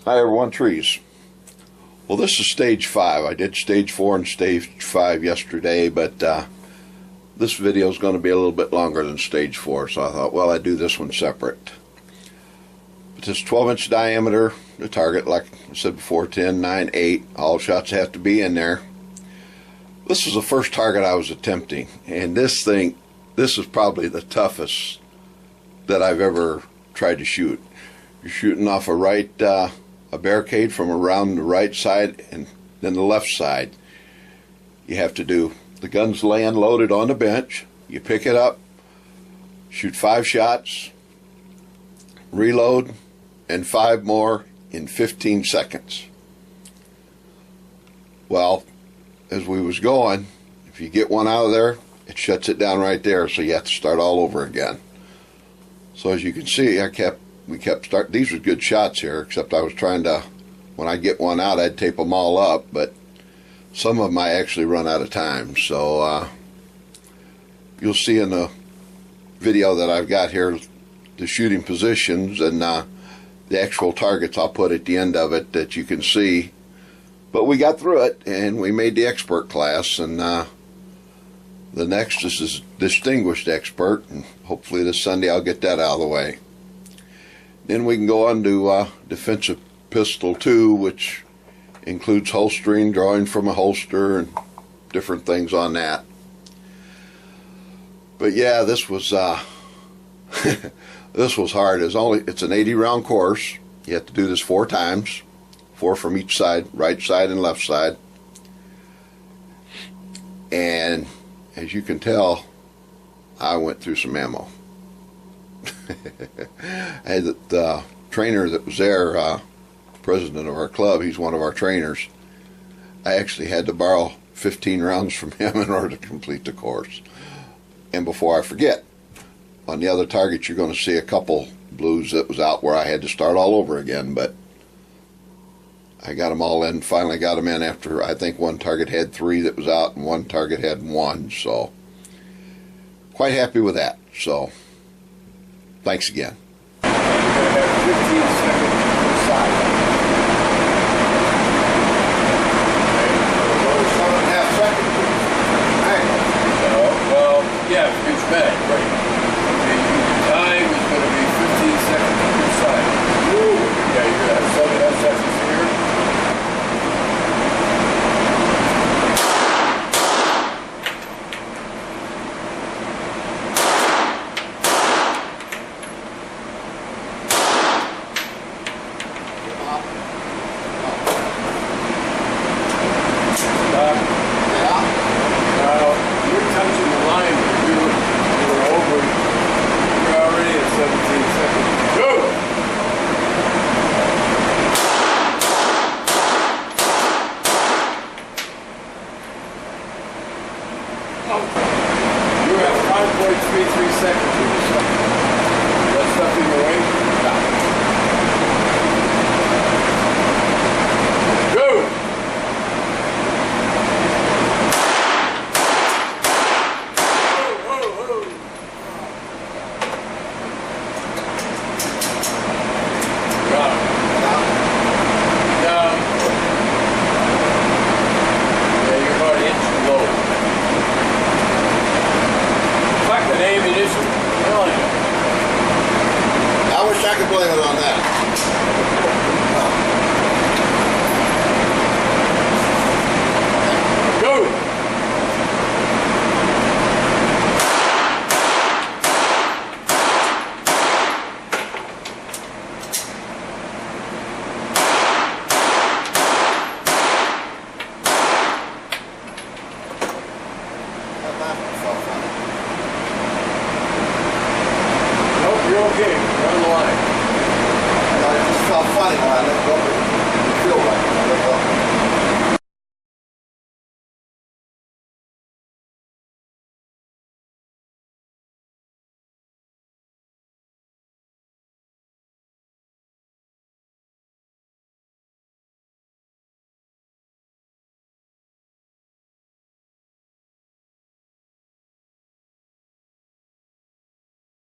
Hi everyone, trees. Well, this is stage 5. I did stage 4 and stage 5 yesterday, but this video is going to be a little bit longer than stage 4, so I thought, well, I'd do this one separate. But this 12-inch diameter, the target, like I said before, 10, 9, 8. All shots have to be in there. This was the first target I was attempting, and this is probably the toughest that I've ever tried to shoot. You're shooting off a barricade from around the right side and then the left side. You have to do, the gun's laying loaded on the bench, you pick it up, shoot 5 shots, reload, and 5 more in 15 seconds. Well, as we was going, if you get one out of there, it shuts it down right there, so you have to start all over again. So as you can see, we kept starting. These were good shots here, except I was trying to, when I get one out, I'd tape them all up, but some of them I actually run out of time. So you'll see in the video that I've got here the shooting positions and the actual targets I'll put at the end of it that you can see. But we got through it, and we made the expert class, and the next is distinguished expert, and hopefully this Sunday I'll get that out of the way. Then we can go on to defensive pistol 2, which includes holstering, drawing from a holster, and different things on that. But yeah, this was this was hard. It's an 80-round course. You have to do this 4 times, 4 from each side, right side and left side. And as you can tell, I went through some ammo. I had the trainer that was there, president of our club, he's one of our trainers. I actually had to borrow 15 rounds from him in order to complete the course. And before I forget, on the other targets you're going to see a couple blues that was out where I had to start all over again, but I got them all in, finally got them in after, I think one target had 3 that was out and one target had 1, so quite happy with that. So thanks again. You're going to have 15 seconds per side. Okay. 7.5 seconds. Hang on. Well, yeah, it's bad, right. Okay, your time is going to be 15 seconds per side. Ooh. Yeah, you're going to have 7.5 seconds here. You have 5.33 seconds in this one. That's nothing to wait. Go! I can blame it on that. Go! Nope, you're okay. You're on the line. It just felt funny when I let go. It feel like it.